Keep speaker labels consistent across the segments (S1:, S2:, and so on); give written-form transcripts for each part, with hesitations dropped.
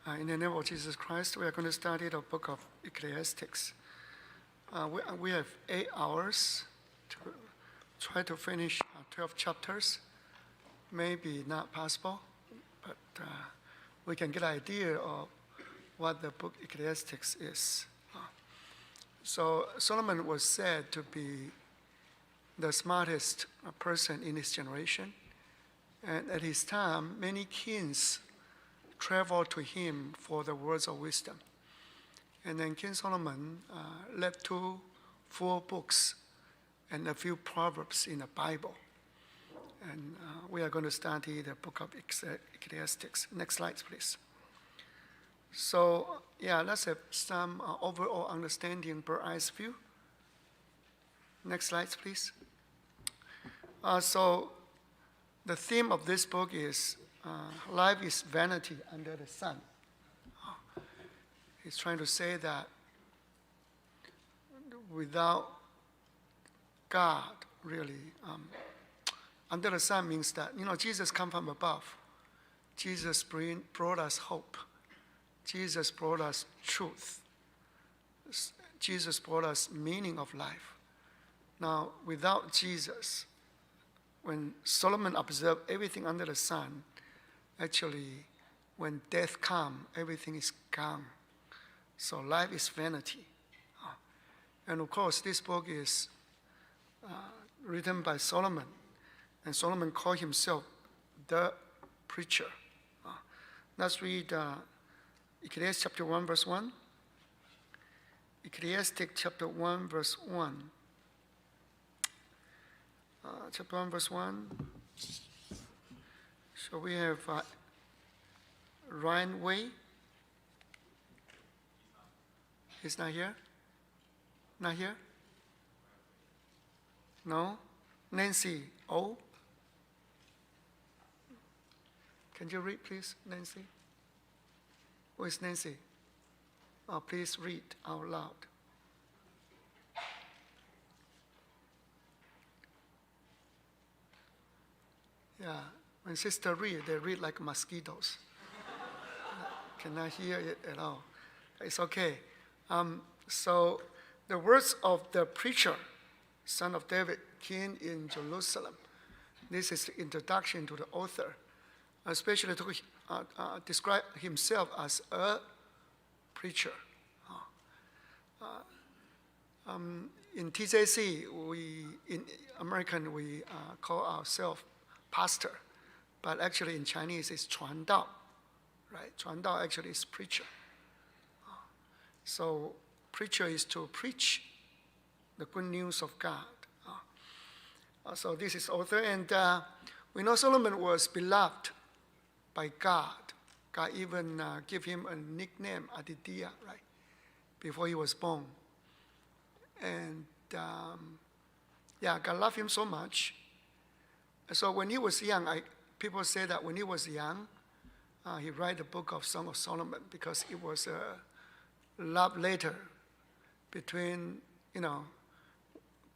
S1: In the name of Jesus Christ, we are going to study the book of Ecclesiastes. We have 8 hours to try to finish 12 chapters. Maybe not possible, but we can get an idea of what the book Ecclesiastes is. So Solomon was said to be the smartest person in his generation. And at his time, many kings traveled to him for the words of wisdom. And then King Solomon left 2 full books and a few proverbs in the Bible. And we are going to study the book of Ecclesiastes. Next slide, please. So, let's have some overall understanding, bird's eye view. Next slide, please. So, the theme of this book is life is vanity under the sun. He's trying to say that without God, really, under the sun means that, Jesus come from above. Jesus brought us hope. Jesus brought us truth. Jesus brought us meaning of life. Now, without Jesus, when Solomon observed everything under the sun, actually, when death comes, everything is gone. So life is vanity. And of course, this book is written by Solomon. And Solomon called himself the preacher. Let's read Ecclesiastes chapter 1, verse 1. Ecclesiastes chapter 1, verse 1. Chapter 1, verse 1. So we have Ryan Way. He's not here? Not here? No? Nancy O. Can you read, please, Nancy? Who is Nancy? Please read out loud. Yeah, when sister read, they read like mosquitoes. Cannot hear it at all. It's okay. So the words of the preacher, son of David, king in Jerusalem. This is the introduction to the author, especially to describe himself as a preacher. In TJC, in American, we call ourselves pastor, but actually in Chinese it's 传道, right? 传道actually is preacher. So preacher is to preach the good news of God. So this is author, and we know Solomon was beloved by God. God even gave him a nickname, Aditya, right, before he was born. And God loved him so much. So when he was young, people say that when he was young, he wrote the book of Song of Solomon because it was a love letter between,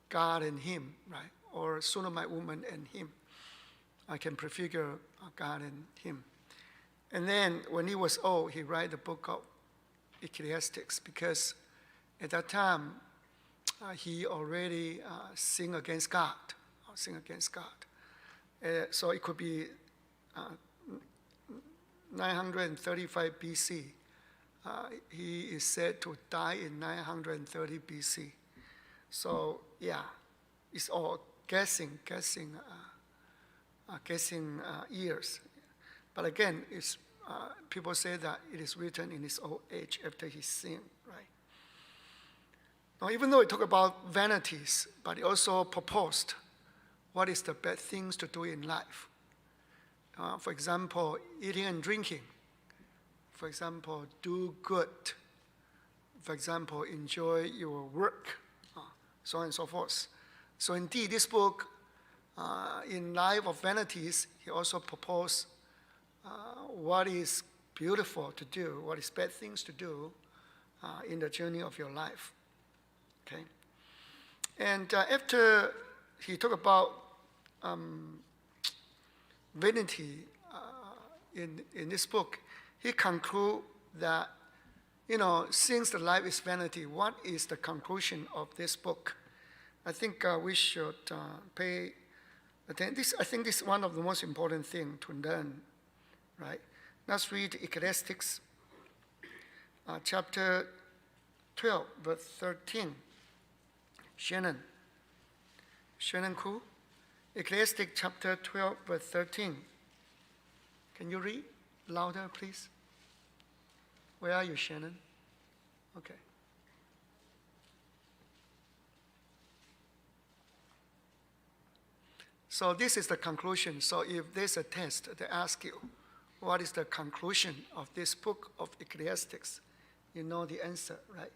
S1: God and him, right? Or Shunammite woman and him. I can prefigure God and him. And then when he was old, he wrote the book of Ecclesiastes because at that time, he already sinned against God. So it could be 935 BC. He is said to die in 930 BC. So it's all guessing years. But again, people say that it is written in his old age after he sinned, right? Now, even though it talked about vanities, but it also proposed what is the bad things to do in life. For example, eating and drinking. For example, do good. For example, enjoy your work, so on and so forth. So indeed, this book, in Life of Vanities, he also proposed what is beautiful to do, what is bad things to do in the journey of your life. Okay? And after he talked about vanity in this book, he concludes that, since the life is vanity, what is the conclusion of this book? I think we should pay attention. I think this is one of the most important things to learn, right? Let's read Ecclesiastes chapter 12, verse 13. Shannon Koo, Ecclesiastes chapter 12, verse 13. Can you read louder, please? Where are you, Shannon? Okay. So this is the conclusion. So if there's a test, they ask you, what is the conclusion of this book of Ecclesiastes? You know the answer, right?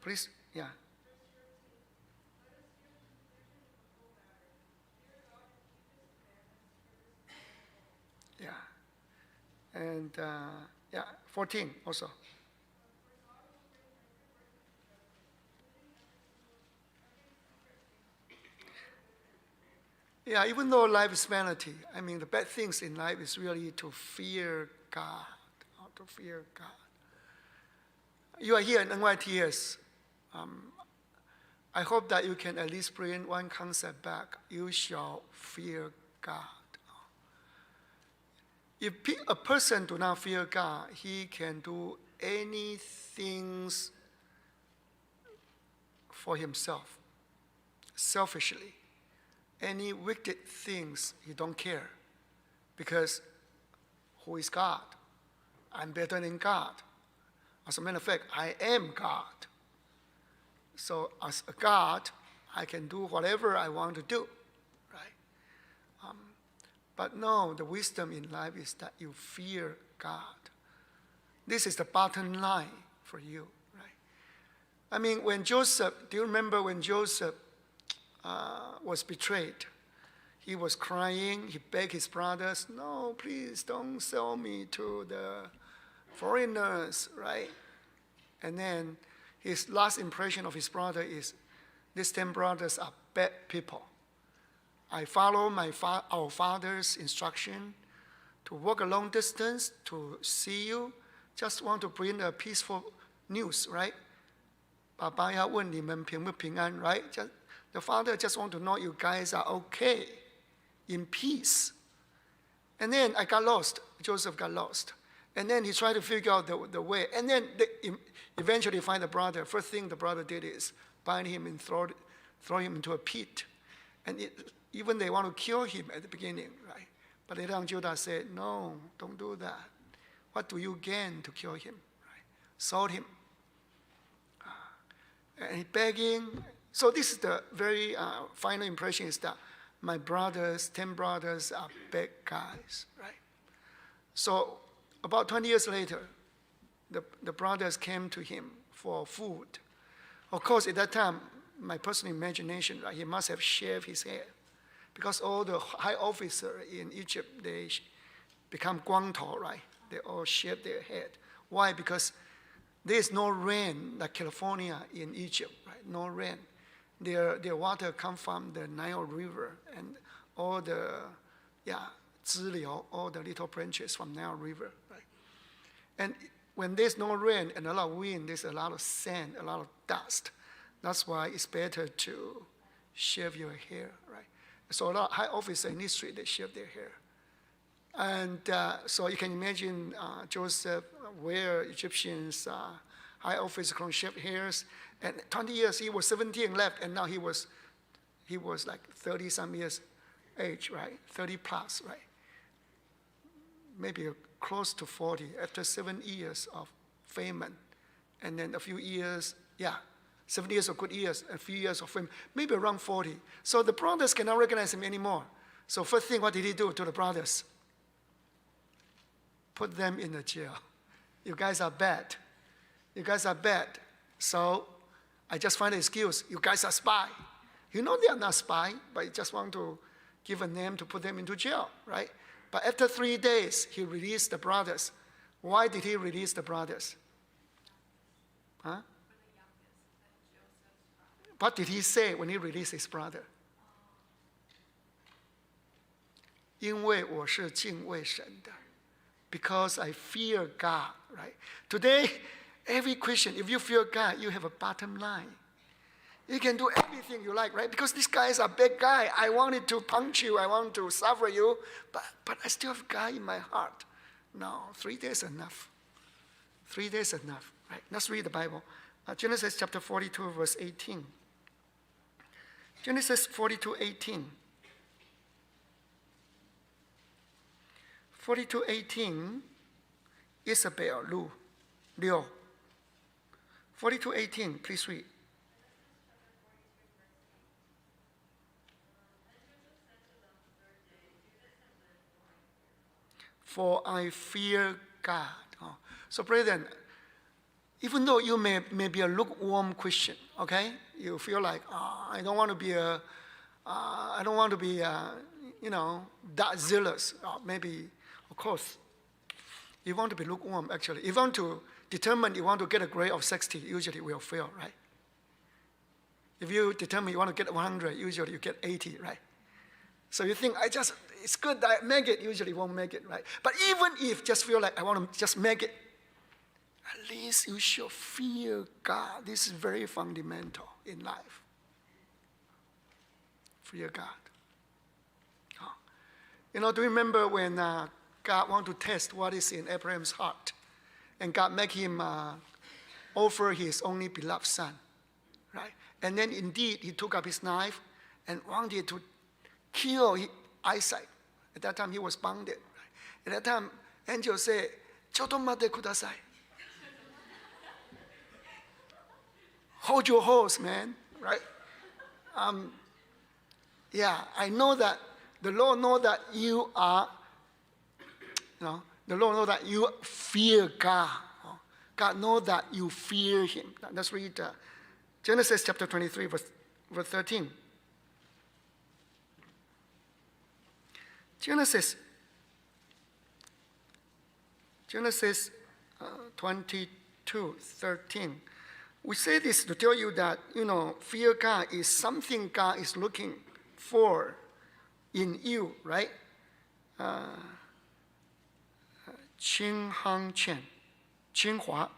S1: Please, yeah. Yeah. And, 14 also. Yeah, even though life is vanity, I mean, the bad things in life is really to fear God, to fear God. You are here in NYTS. I hope that you can at least bring one concept back. You shall fear God. If a person do not fear God, he can do anything for himself, selfishly. Any wicked things, he don't care. Because who is God? I'm better than God. As a matter of fact, I am God. So as a God, I can do whatever I want to do, right? But no, the wisdom in life is that you fear God. This is the bottom line for you, right? I mean, when Joseph, do you remember when Joseph was betrayed? He was crying. He begged his brothers, no, please don't sell me to the foreigners, right? And then his last impression of his brother is, these 10 brothers are bad people. I follow our father's instruction to walk a long distance to see you. Just want to bring a peaceful news, right? 爸爸要问你们平不平安, right? The father just want to know you guys are okay, in peace. And then I got lost. Joseph got lost. And then he tried to figure out the way. And then they eventually find the brother. First thing the brother did is bind him and throw him into a pit. And even they want to kill him at the beginning, right? But later on Judah said, no, don't do that. What do you gain to kill him? Right? Sold him. And he begging. So this is the very final impression is that my brothers, 10 brothers are bad guys, right? So about 20 years later, the brothers came to him for food. Of course, at that time, my personal imagination, right, he must have shaved his hair. Because all the high officers in Egypt, they become guangtou, right? They all shave their head. Why? Because there is no rain like California in Egypt, right? No rain. Their water comes from the Nile River and all the, ziliu, all the little branches from Nile River, right? And when there's no rain and a lot of wind, there's a lot of sand, a lot of dust. That's why it's better to shave your hair, right? So a lot of high officers in history, they shave their hair. And so you can imagine Joseph, where Egyptians, high officers can shave hairs. And 20 years, he was 17 left, and now he was like 30-some years age, right? 30 plus, right? Maybe close to 40 after 7 years of famine. And then a few years, 7 years of good years, a few years of famine, maybe around 40. So the brothers cannot recognize him anymore. So first thing, what did he do to the brothers? Put them in the jail. You guys are bad. You guys are bad. So I just find an excuse. You guys are spy. You know they are not spy, but you just want to give a name to put them into jail, right? But after 3 days, he released the brothers. Why did he release the brothers? Huh? What did he say when he released his brother? 因为我是敬畏神的， because I fear God, right? Today, every Christian, if you fear God, you have a bottom line. You can do everything you like, right? Because this guy is a bad guy. I wanted to punch you. I want to suffer you. But I still have God in my heart. No, 3 days enough. 3 days enough, right? Let's read the Bible. Genesis chapter 42, verse 18. Genesis 42, 18. 42, 18, Isabel, Liu. 42, 18, please read. For I fear God. Oh. So, brethren, even though you may be a lukewarm Christian, okay, you feel like, I don't want to be that zealous. Maybe, of course, you want to be lukewarm. Actually, if you want to determine you want to get a grade of 60, usually you will fail, right? If you determine you want to get 100, usually you get 80, right? So you think, it's good that I make it, usually won't make it, right? But even if just feel like I want to just make it, at least you should fear God. This is very fundamental in life. Fear God. Oh. Do you remember when God wanted to test what is in Abraham's heart? And God make him offer his only beloved son, right? And then indeed, he took up his knife and wanted to kill Isaac. At that time, he was bounded. Right? At that time, angel said, "Chotomate kudasai." Hold your horse, man, right? I know that the Lord knows that you are, the Lord knows that you fear God. God knows that you fear him. Let's read Genesis chapter 23, verse 13. Genesis 22, 13. We say this to tell you that, fear God is something God is looking for in you, right? Qinghang Chen, Qinghua,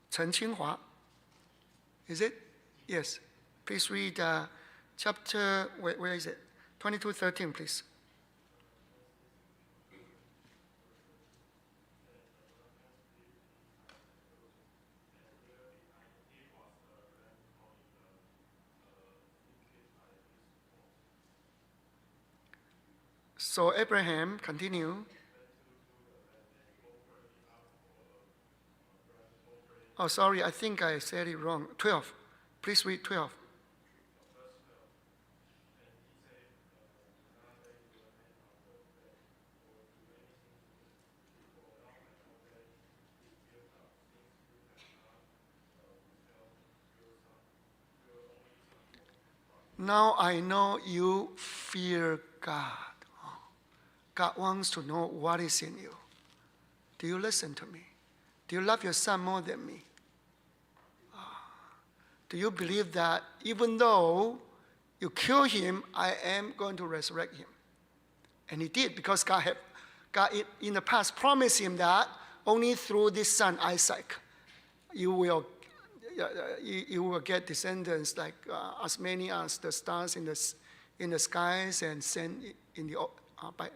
S1: Chen Qinghua. Is it? Yes. Please read chapter, where is it? 22, 13, please. So Abraham, continue. Oh, sorry, I think I said it wrong. 12. Please read 12. Now I know you fear God. God wants to know what is in you. Do you listen to me? Do you love your son more than me? Do you believe that even though you kill him, I am going to resurrect him? And he did, because God in the past promised him that only through this son, Isaac, you will get descendants like as many as the stars in the skies and sand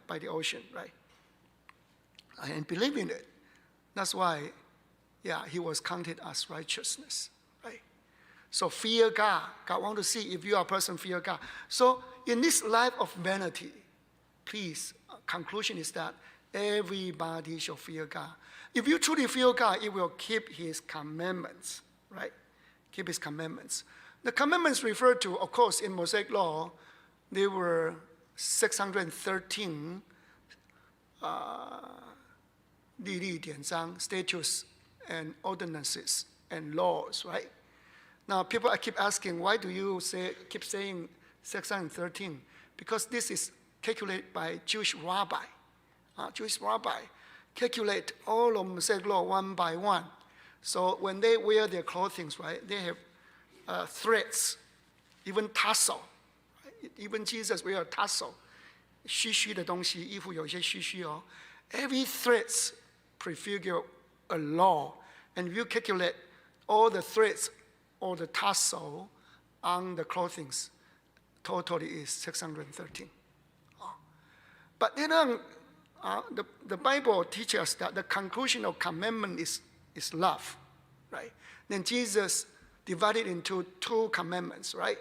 S1: by the ocean, right? And believe in it. That's why, he was counted as righteousness, right? So fear God. God wants to see if you are a person fear God. So in this life of vanity, please, conclusion is that everybody should fear God. If you truly fear God, you will keep his commandments, right? Keep his commandments. The commandments referred to, of course, in Mosaic law, they were 613 律例典章, statutes and ordinances and laws, right? Now, people keep asking, why do you keep saying 613? Because this is calculated by Jewish rabbi. Jewish rabbi calculate all of Mosaic law one by one. So when they wear their clothing, right, they have threads, even tassel. Right? Even Jesus wear a tassel. 须须的东西，衣服有些须须哦。Every thread prefigure a law. And if you calculate all the threads or the tassel on the clothing, totally is 613. But then the Bible teaches us that the conclusion of commandment is love, right? Then Jesus divided into 2 commandments, right?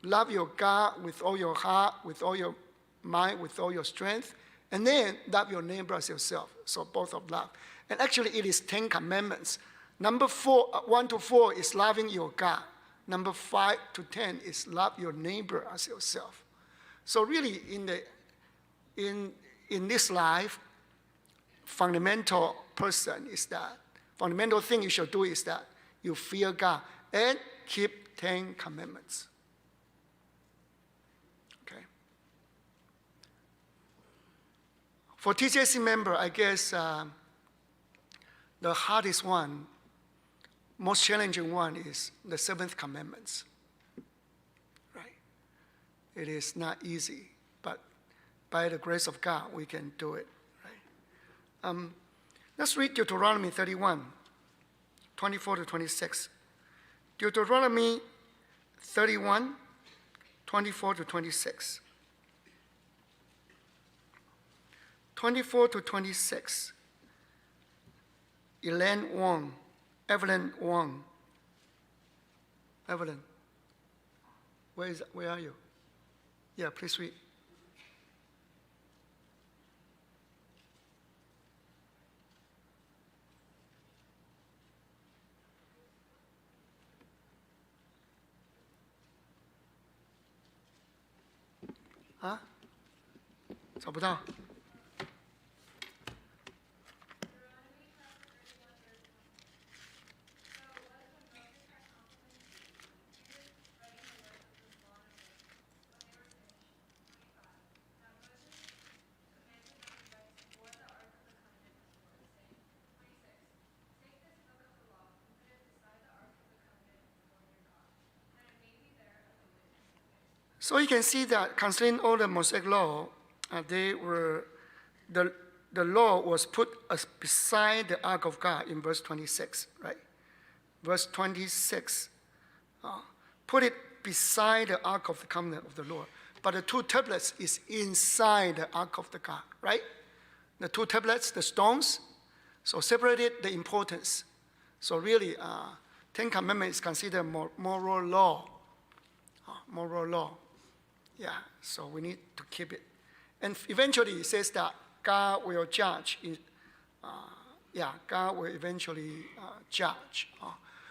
S1: Love your God with all your heart, with all your mind, with all your strength, and then love your neighbor as yourself. So both of love. And actually it is 10 commandments. Number 1 to 4 is loving your God. Number 5 to 10 is love your neighbor as yourself. So really in this life, fundamental thing you should do is that you fear God and keep 10 commandments. Okay. For TJC member, I guess the hardest one, most challenging one is the 7th commandments. Right? It is not easy, but by the grace of God, we can do it. Right? Let's read Deuteronomy 31, 24 to 26. Deuteronomy 31, 24 to 26. 24 to 26. Evelyn Hwang. Evelyn, where are you? Yeah, please read.啊？找不到。So you can see that concerning all the Mosaic law, the law was put beside the ark of God in verse 26, right? Verse 26, put it beside the ark of the covenant of the Lord. But the 2 tablets is inside the ark of the God, right? The 2 tablets, the stones, so separated the importance. So really, 10 Commandments is considered moral law. Moral law. Yeah, so we need to keep it. And eventually it says that God will judge. God will eventually judge.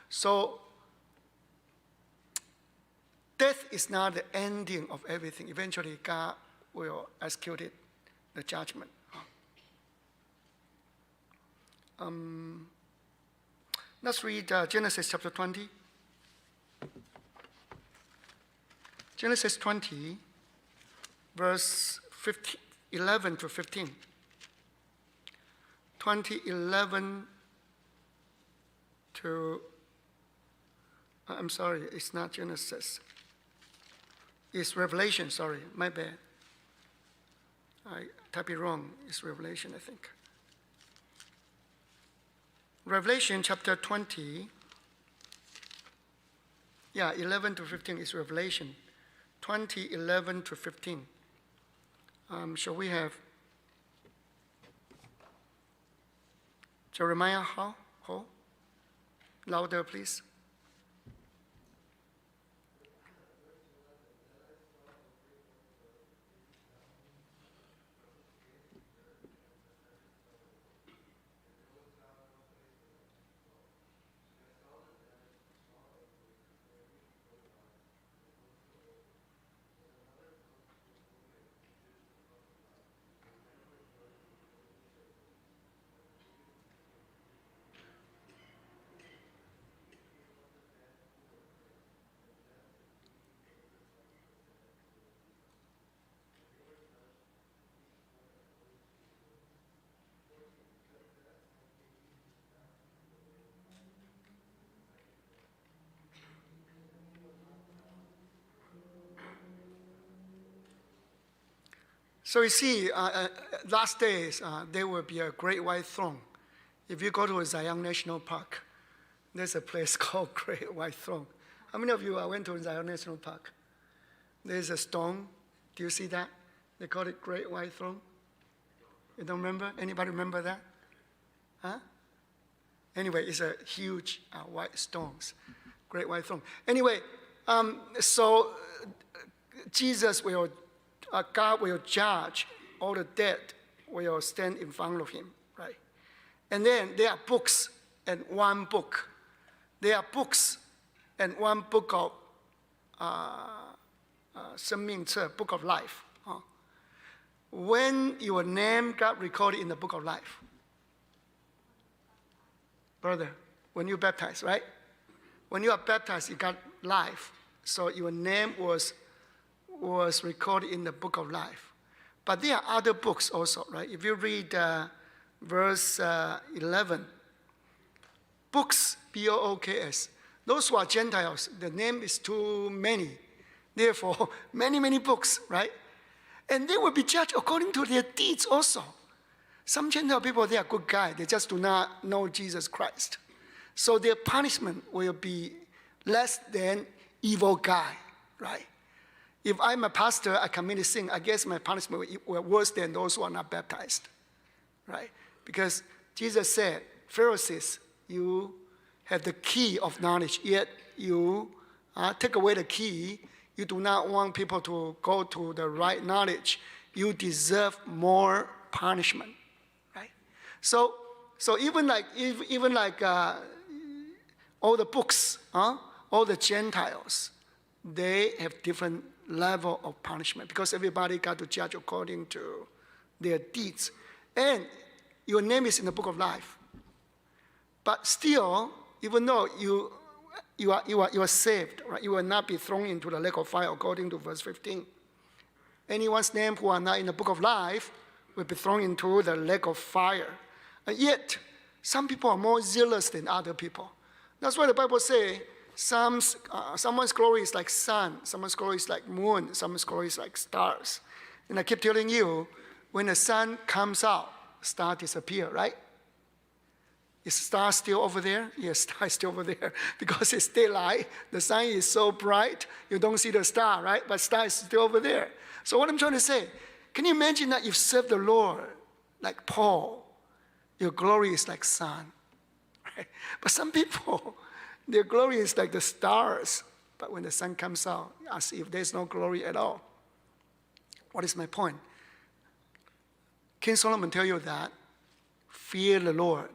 S1: So death is not the ending of everything. Eventually God will execute it, the judgment. Let's read Genesis chapter 20. Genesis 20, verse 11 to 15. 20:11 to, I'm sorry, it's not Genesis. It's Revelation, sorry, my bad. I typed it wrong. It's Revelation, I think. Revelation chapter 20, 11 to 15 is Revelation. 20:11 to 15. Shall we have Jeremiah Ho? Louder, please. So you see, last days, there will be a great white throne. If you go to Zion National Park, there's a place called Great White Throne. How many of you went to Zion National Park? There's a stone. Do you see that? They call it Great White Throne. You don't remember? Anybody remember that? Huh? Anyway, it's a huge white stones. Great White Throne. Anyway, so Jesus will, God will judge all the dead will stand in front of him, right? And then there are books and one book. There are books and one book of 生命册, book of life. When your name got recorded in the book of life, brother, when you baptized, right? When you are baptized, you got life. So your name was recorded in the book of life. But there are other books also, right? If you read verse 11, books, B-O-O-K-S, those who are Gentiles, the name is too many. Therefore, many books, right? And they will be judged according to their deeds also. Some Gentile people, they are good guys. They just do not know Jesus Christ. So their punishment will be less than evil guy, right? If I'm a pastor, I commit sin, I guess my punishment will be worse than those who are not baptized, right? Because Jesus said, Pharisees, you have the key of knowledge, yet you take away the key. You do not want people to go to the right knowledge. You deserve more punishment, right? So even like all the books, all the Gentiles, they have different level of punishment because everybody got to judge according to their deeds. And your name is in the book of life. But still, even though you are saved, right? You will not be thrown into the lake of fire according to verse 15. Anyone's name who are not in the book of life will be thrown into the lake of fire. And yet, some people are more zealous than other people. That's why the Bible says someone's glory is like sun, someone's glory is like moon, someone's glory is like stars. And I keep telling you, when the sun comes out, stars disappear, right? Is star still over there? Yes, star is still over there because it's daylight. The sun is so bright, you don't see the star, right? But star is still over there. So what I'm trying to say, can you imagine that you serve the Lord like Paul? Your glory is like sun, right? But some people, their glory is like the stars. But when the sun comes out, as if there's no glory at all. What is my point? King Solomon tell you that, fear the Lord.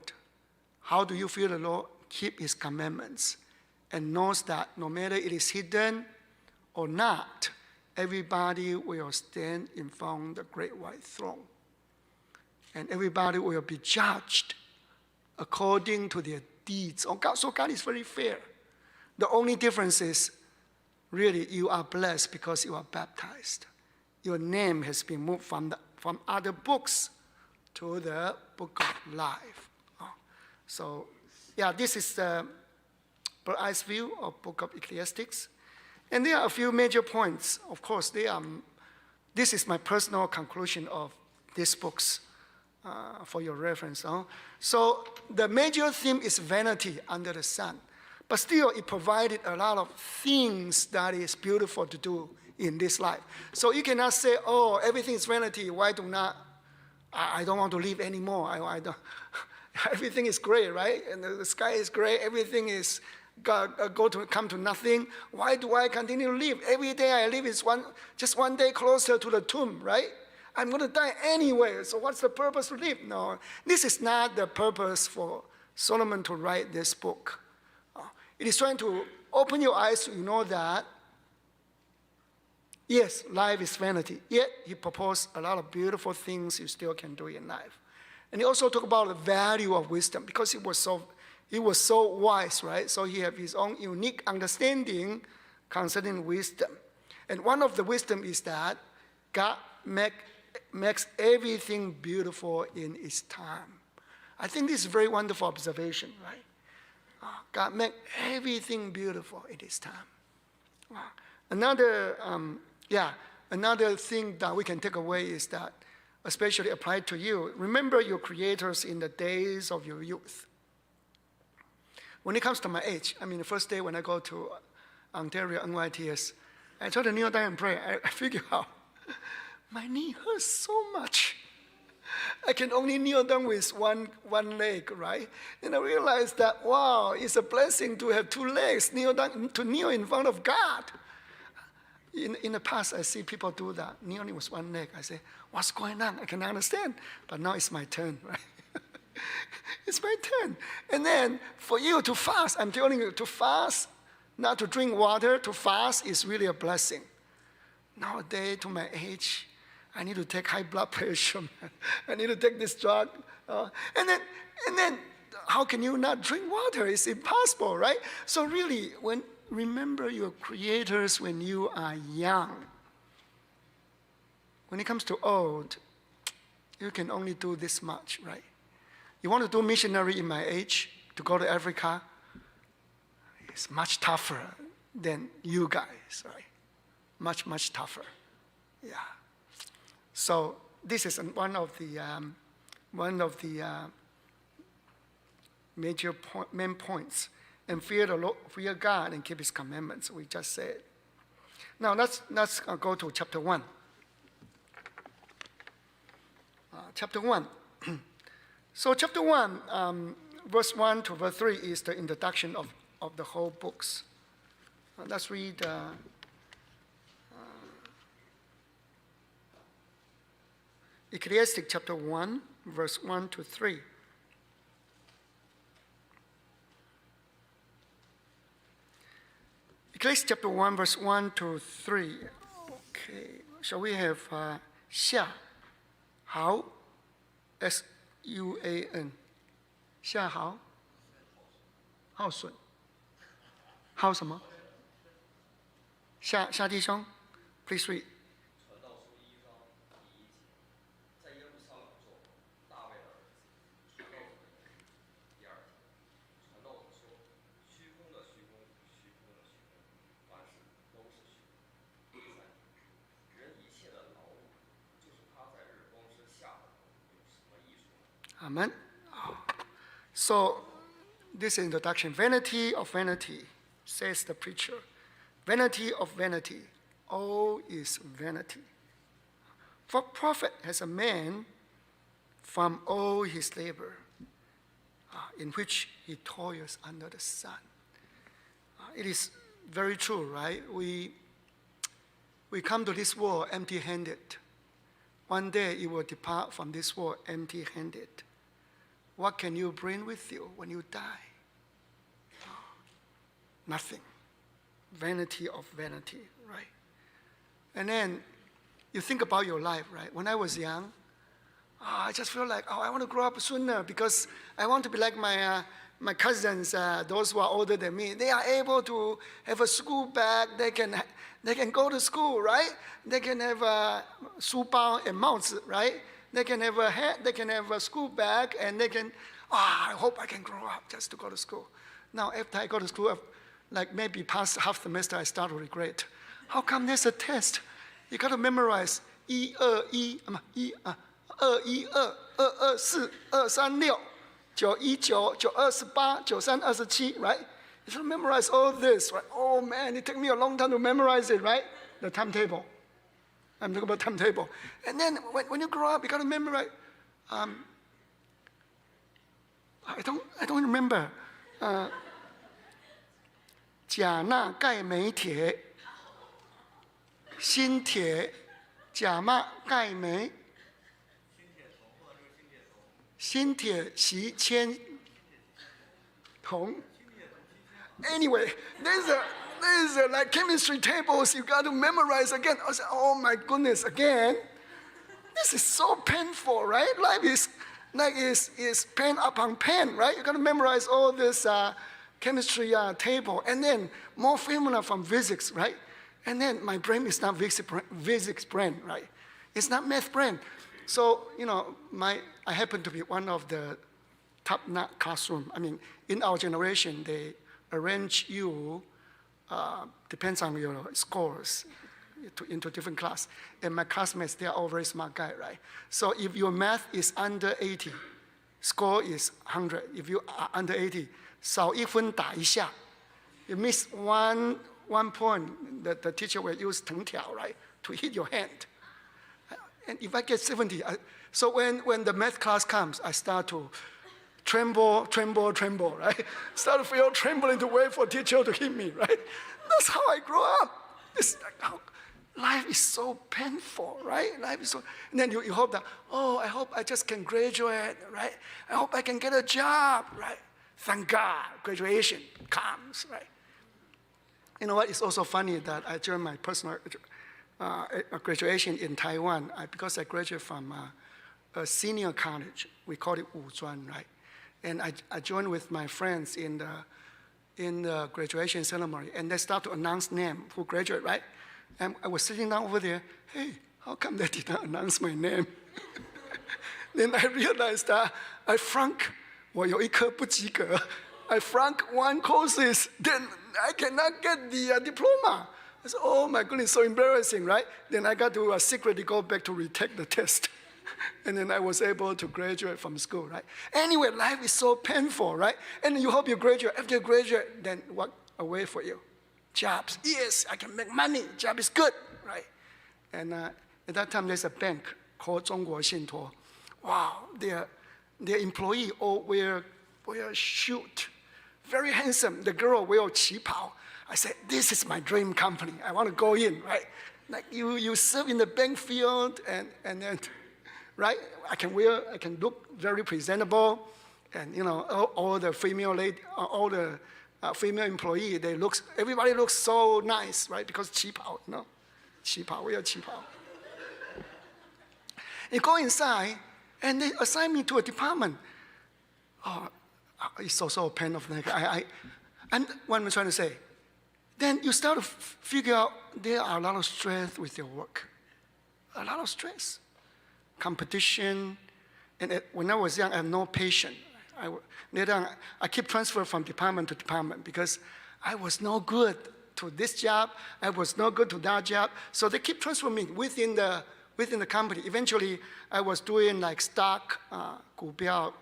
S1: How do you fear the Lord? Keep his commandments and knows that no matter it is hidden or not, everybody will stand in front of the great white throne. And everybody will be judged according to their deeds. So God is very fair. The only difference is, really, you are blessed because you are baptized. Your name has been moved from other books to the book of life. So, yeah, this is the bird's eye view of book of Ecclesiastes. And there are a few major points. Of course, this is my personal conclusion of these books for your reference. So the major theme is vanity under the sun. But still, it provided a lot of things that is beautiful to do in this life. So you cannot say, oh, everything is vanity. Why do not? I don't want to live anymore. I don't. Everything is gray, right? And the sky is gray. Everything is come to nothing. Why do I continue to live? Every day I live is just one day closer to the tomb, right? I'm going to die anyway. So what's the purpose to live? No, this is not the purpose for Solomon to write this book. It is trying to open your eyes to know that, yes, life is vanity. Yet he proposed a lot of beautiful things you still can do in life. And he also talked about the value of wisdom because he was so wise, right? So he had his own unique understanding concerning wisdom. And one of the wisdom is that God makes everything beautiful in its time. I think this is a very wonderful observation, right? God makes everything beautiful in its time. Another, Another thing that we can take away is that, especially applied to you, remember your creators in the days of your youth. When it comes to my age, the first day when I go to Ontario NYTS, I try to kneel down and pray. I figure out my knee hurts so much. I can only kneel down with one leg, right? And I realized that, wow, it's a blessing to have two legs, to kneel in front of God. In the past, I see people do that, kneeling with one leg. I say, what's going on? I can understand. But now it's my turn, right? It's my turn. And then for you to fast, I'm telling you, to fast, not to drink water, to fast is really a blessing. Nowadays, to my age, I need to take high blood pressure. I need to take this drug. And then, how can you not drink water? It's impossible, right? So really, remember your creators when you are young. When it comes to old, you can only do this much, right? You want to do missionary in my age, to go to Africa, it's much tougher than you guys, right? Much, much tougher. Yeah. So this is one of the main points. And fear the Lord, fear God, and keep His commandments. We just said. Now let's go to chapter 1. Chapter 1. So chapter 1, verse 1 to verse 3 is the introduction of the whole books. Let's read Ecclesiastes chapter 1, verse 1 to 3. Ecclesiastes chapter 1, verse 1 to 3. Okay, shall we have 夏豪 S-U-A-N 夏豪浩顺浩什么夏弟兄 please read.
S2: 传道书1章第1节，在耶路撒冷做大卫的儿子，传道者的名。第2节，传道者说：虚空的虚空，虚空的虚空，凡事都是虚空。第3节，人一切的劳碌，就是他在日光之下的，有什么益处呢？
S1: Amen. So, this introduction, vanity of vanity, says the preacher. Vanity of vanity, all is vanity. For profit has a man from all his labor, in which he toils under the sun. It is very true, right? We come to this world empty-handed. One day you will depart from this world empty-handed. What can you bring with you when you die? Nothing. Vanity of vanity, right? And then you think about your life, right? When I was young, I just feel like, I want to grow up sooner because I want to be like my cousins, those who are older than me. They are able to have a school bag. They can go to school, right? They can have a 书包 and 帽子, right? They can have a hat, they can have a school bag, and they can, I hope I can grow up just to go to school. Now, after I go to school, like maybe past half semester, I start to regret. How come there's a test? You got to memorize 1, 2, 1, 2, 2, 2, 2, 4, 2, 3, 6, 9, 1, 9, 9, 28, 93, 27, right? You should memorize all this, right? Oh man, it took me a long time to memorize it, right? The timetable. I'm talking about timetable. And then when you grow up, you got to memorize. I don't remember. 钾钠钙镁铁，锌铁钾钠钙镁，锌铁锡铅铜。Anyway, there's like chemistry tables you got to memorize again. I said, oh my goodness, again. This is so painful, right? Life is pen upon pen, right? You got to memorize all this chemistry table, and then more formula from physics, right? And then my brain is not physics brain, right? It's not math brain. So, I happen to be one of the top-notch classroom. In our generation, they arrange you, depends on your scores. into different class. And my classmates, they are all very smart guys, right? So if your math is under 80, score is 100. If you are under 80, 少一分打一下. You miss one point, the teacher will use 藤条, right, to hit your hand. And if I get 70, so when the math class comes, I start to tremble, right? Start to feel trembling to wait for teacher to hit me, right? That's how I grew up. Life is so painful, right? Life is so, and then you hope that, I hope I just can graduate, right? I hope I can get a job, right? Thank God, graduation comes, right? You know what? It's also funny that I joined my personal graduation in Taiwan because I graduated from a senior college. We call it Wuzhuan, right? And I joined with my friends in the graduation ceremony, and they start to announce name who graduate, right? And I was sitting down over there. Hey, how come they did not announce my name? Then I realized that I flunk. 我有一科不及格. I flunk one courses, then I cannot get the diploma. I said, oh my goodness, so embarrassing, right? Then I got to secretly go back to retake the test. And then I was able to graduate from school, right? Anyway, life is so painful, right? And you hope you graduate. After you graduate, then what away for you? Jobs. Yes, I can make money. Job is good, right? And at that time, there's a bank called 中国信托. Wow, their employee all wear suit. Very handsome. The girl wear 旗袍. I said, this is my dream company. I want to go in, right? Like you serve in the bank field and then, right? I can look very presentable, and you know all the female female employee, everybody looks so nice, right? Because 旗袍, you know, 旗袍, we are 旗袍. You go inside, and they assign me to a department. Oh, it's also a pain of the neck. And what I'm trying to say, then you start to figure out there are a lot of stress with your work. A lot of stress. Competition. And when I was young, I had no patience. Later, I keep transferring from department to department because I was no good to this job. I was no good to that job. So they keep transferring me within the company. Eventually, I was doing like stock, 股票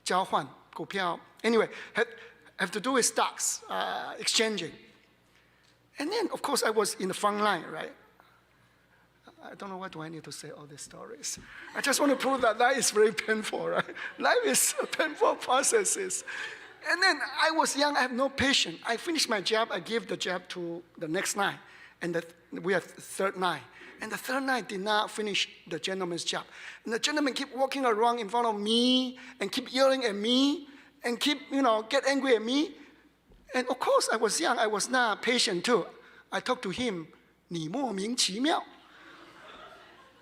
S1: 交换, 股票. Anyway, have to do with stocks, exchanging. And then, of course, I was in the front line, right? I don't know why do I need to say all these stories. I just want to prove that life is very painful, right? Life is painful processes. And then I was young, I have no patience. I finished my job, I give the job to the next line. And we have third line. And the third line did not finish the gentleman's job. And the gentleman keep walking around in front of me and keep yelling at me and keep, get angry at me. And of course, I was young, I was not patient too. I talked to him, 你莫名其妙.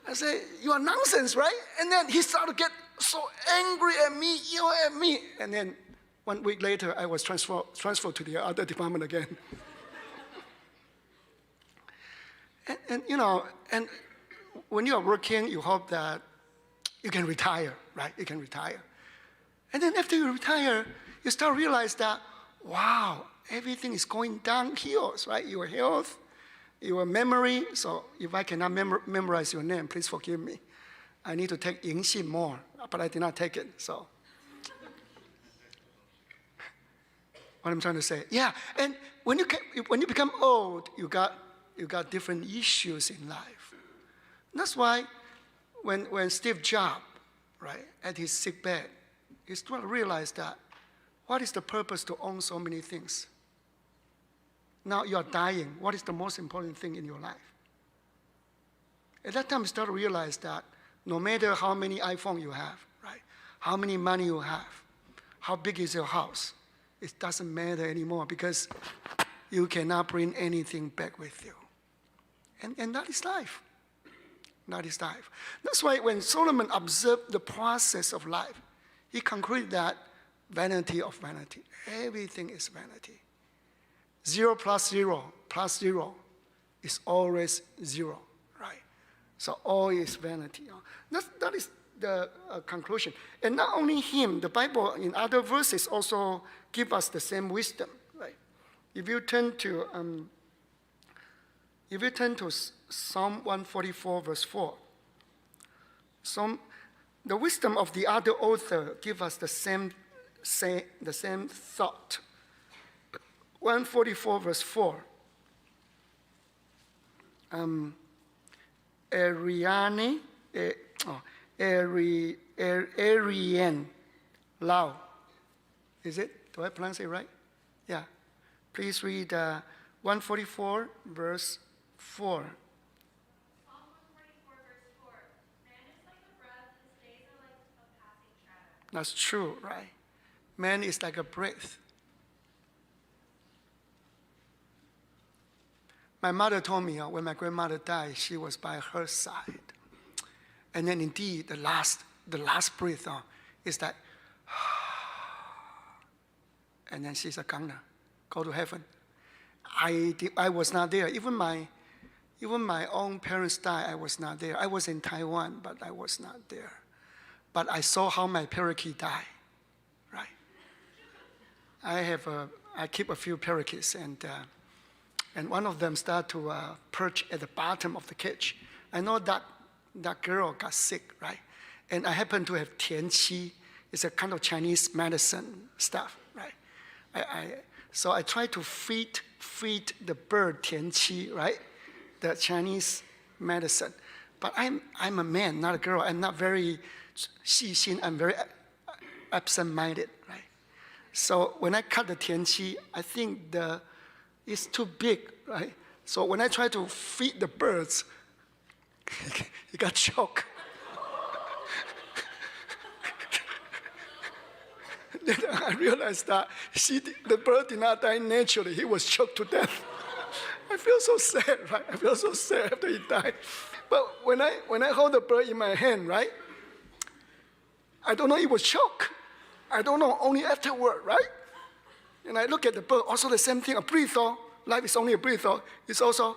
S1: I said, you are nonsense, right? And then he started to get so angry at me, yell at me. And then 1 week later, I was transferred to the other department again. and when you are working, you hope that you can retire, right? You can retire. And then after you retire, you start to realize that, wow, everything is going downhill, right? Your health, your memory. So if I cannot memorize your name, please forgive me. I need to take Yingxin more, but I did not take it, so. What I'm trying to say, yeah. And when you become old, you got different issues in life. That's why when Steve Jobs, right, at his sick bed, he started to realize that what is the purpose to own so many things? Now you are dying. What is the most important thing in your life? At that time, you start to realize that no matter how many iPhones you have, right, how many money you have, how big is your house, it doesn't matter anymore because you cannot bring anything back with you. And that is life. That is life. That's why when Solomon observed the process of life, he concluded that vanity of vanity. Everything is vanity. 0 plus 0 plus 0 is always 0, right? So all is vanity. That is the conclusion. And not only him, the Bible in other verses also give us the same wisdom, right? If you turn to If you turn to Psalm 144, verse 4, the wisdom of the other author gives us the same thought. 144, verse 4. Ariane, Ariane Lau. Is it? Do I pronounce it right? Yeah. Please read 144, verse 4.
S3: Psalm 144, verse 4. Man is like a breath, his days are like a passing shadow.
S1: That's true, right? Man is like a breath. My mother told me when my grandmother died, she was by her side. And then indeed, the last breath is that, and then she's a goner, go to heaven. I was not there. Even my own parents died, I was not there. I was in Taiwan, but I was not there. But I saw how my parakeet died, right? I keep a few parakeets, and one of them started to perch at the bottom of the cage. I know that girl got sick, right? And I happen to have tianqi. It's a kind of Chinese medicine stuff, right? So I try to feed the bird tianqi, right? The Chinese medicine. But I'm a man, not a girl. I'm not very 细心. I'm very absent-minded, right? So when I cut the tianqi, I think it's too big, right? So when I try to feed the birds, he got choked. Then I realized that the bird did not die naturally. He was choked to death. I feel so sad, right? I feel so sad after he died. But when I hold the bird in my hand, right? I don't know it was choked. I don't know, only afterward, right? And I look at the bird, also the same thing, a breather. Life is only a breather. It's also,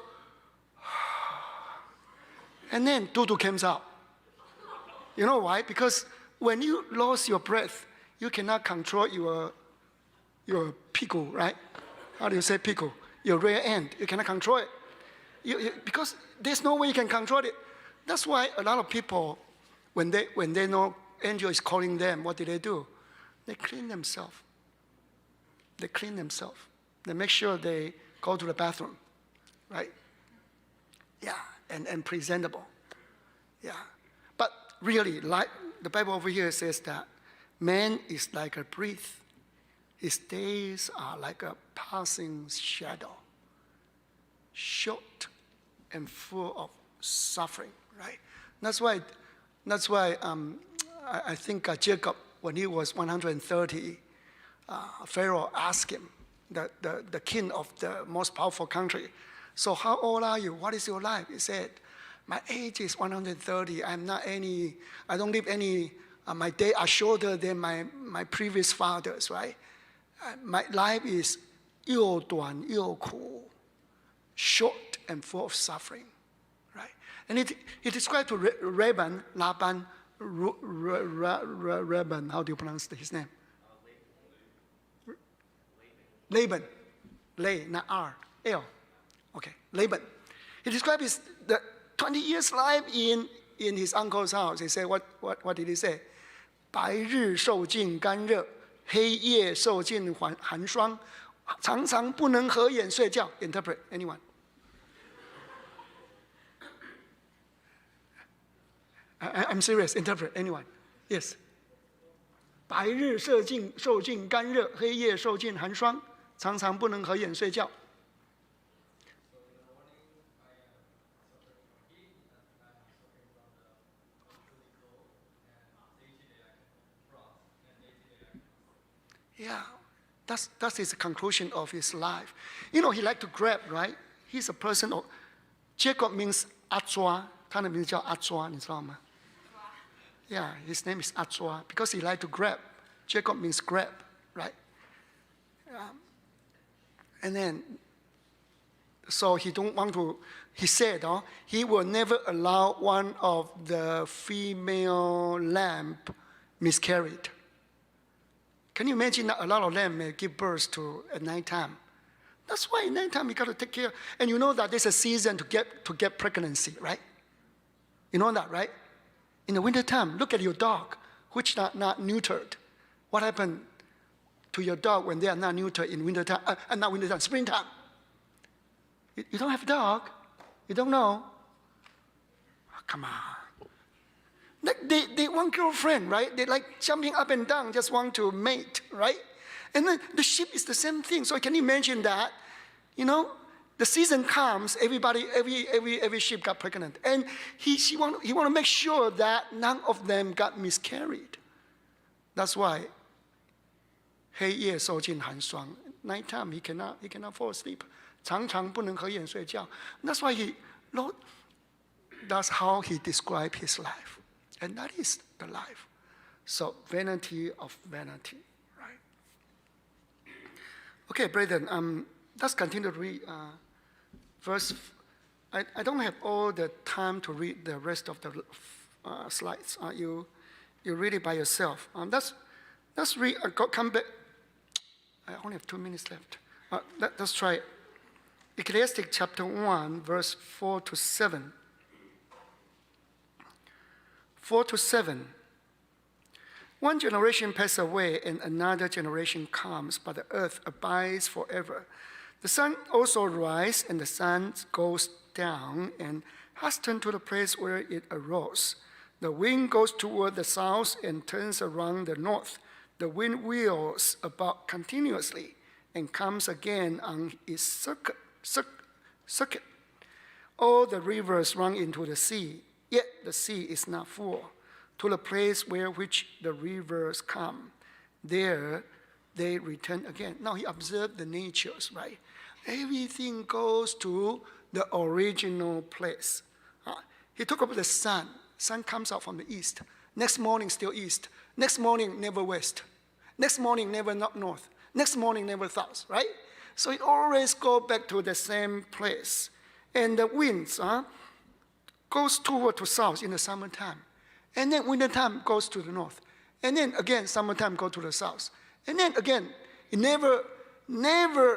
S1: and then doo-doo comes out. You know why? Because when you lose your breath, you cannot control your pickle, right? How do you say pickle? Your rear end. You cannot control it. Because there's no way you can control it. That's why a lot of people, when they know angel is calling them, what do? They clean themselves. They clean themselves. They make sure they go to the bathroom, right? Yeah, and presentable. Yeah. But really, like the Bible over here says that man is like a breath. His days are like a passing shadow, short and full of suffering, right? That's why I think Jacob, when he was 130, Pharaoh asked him, the king of the most powerful country, so how old are you? What is your life? He said, my age is 130. I don't live any, my days are shorter than my previous fathers, right? My life is 又短又苦, short and full of suffering, right? And he described to Laban, how do you pronounce his name? Laban. Lay, not R. L. Okay, Laban. He described the 20 years life in his uncle's house. He said, what did he say? 白日受尽干热, 黑夜受尽寒霜, 常常不能合眼睡觉. Interpret, anyone? I'm serious, interpret, anyone? Yes. 白日受尽干热, 黑夜受尽寒霜, 常常不能合眼睡觉. Yeah, that's his conclusion of his life. You know, he liked to grab, right? He's a person of, Jacob means 阿抓, 他的名字叫阿抓, 你知道吗? Yeah, his name is 阿抓, because he liked to grab. Jacob means grab, right? And then, so he don't want to, he said, he will never allow one of the female lamb miscarried. Can you imagine that a lot of lamb may give birth to at nighttime? That's why in nighttime you got to take care. And you know that there's a season to get pregnancy, right? You know that, right? In the wintertime, look at your dog, which not neutered. What happened to your dog when they are not neutered in wintertime? Not wintertime, springtime. You don't have a dog. You don't know. Oh, come on. They want girlfriend, right? They like jumping up and down, just want to mate, right? And then the sheep is the same thing. So can you imagine that? You know, the season comes, every sheep got pregnant. And he want to make sure that none of them got miscarried. That's why 黑夜受尽寒霜. Nighttime he cannot fall asleep. 常常不能合眼睡觉. That's why that's how he described his life. And that is the life. So vanity of vanity, right? Okay, brethren, let's continue to read verse. I don't have all the time to read the rest of the slides. You read it by yourself. Let's read. Come back. I only have 2 minutes left. Let's try it. Ecclesiastes chapter 1, verse 4 to 7. 4 to 7. One generation passes away and another generation comes, but the earth abides forever. The sun also rises and the sun goes down and hastens to the place where it arose. The wind goes toward the south and turns around the north. The wind wheels about continuously and comes again on its circuit. All the rivers run into the sea, yet the sea is not full. To the place where which the rivers come, there they return again. Now he observed the natures, right? Everything goes to the original place. He talked about the sun. Sun comes out from the east. Next morning, still east. Next morning, never west. Next morning, never north. Next morning, never south, right? So it always goes back to the same place. And the winds goes toward to south in the summertime. And then wintertime goes to the north. And then again, summertime goes to the south. And then again, it never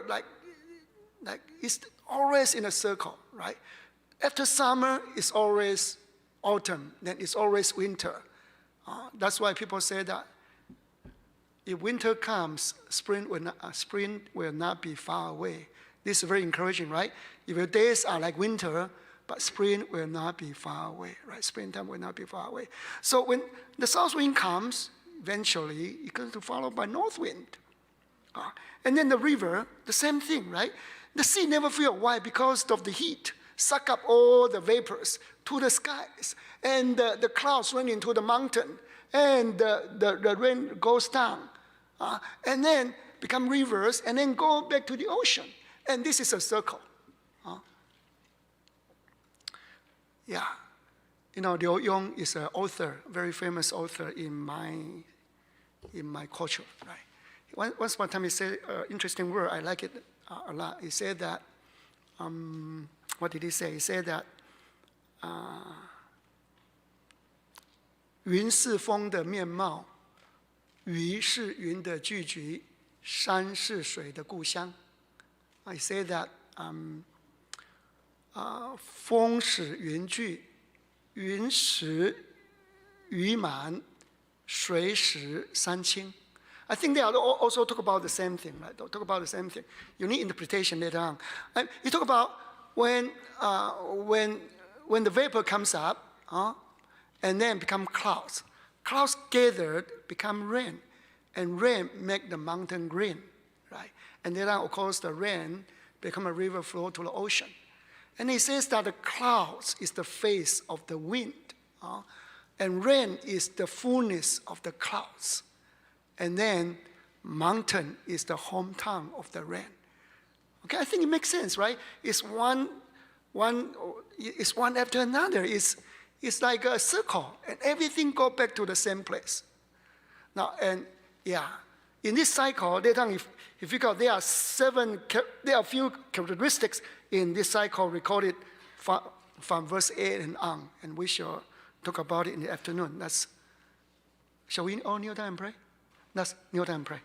S1: like it's always in a circle, right? After summer, it's always autumn. Then it's always winter. That's why people say that if winter comes, spring will not be far away. This is very encouraging, right? If your days are like winter, but spring will not be far away, right? Springtime will not be far away. So when the south wind comes, eventually it's going to follow by north wind. And then the river, the same thing, right? The sea never fills. Why? Because of the heat. Suck up all the vapors to the skies. And the clouds run into the mountain. And the rain goes down. And then become rivers and then go back to the ocean. And this is a circle. Yeah. You know, Hwang is an author, very famous author in my culture, right? Once upon a time he said an interesting word, I like it a lot. He said that, what did he say? He said that, 云是风的面貌，鱼是云的聚集，山是水的故乡。I say that 风使云聚，云使鱼满，水使山清。I think they also talk about the same thing, right? Talk about the same thing. You need interpretation later on. You talk about when the vapor comes up, and then become clouds. Clouds gathered become rain, and rain make the mountain green, right? And then of course the rain become a river flow to the ocean. And he says that the clouds is the face of the wind, and rain is the fullness of the clouds. And then mountain is the hometown of the rain. Okay, I think it makes sense, right? It's one after another. It's like a circle, and everything go back to the same place. Now, and yeah, in this cycle, later on, if you figure out there are a few characteristics in this cycle recorded from verse 8 and on, and we shall talk about it in the afternoon. Shall we all kneel down and pray? Let's kneel down and pray.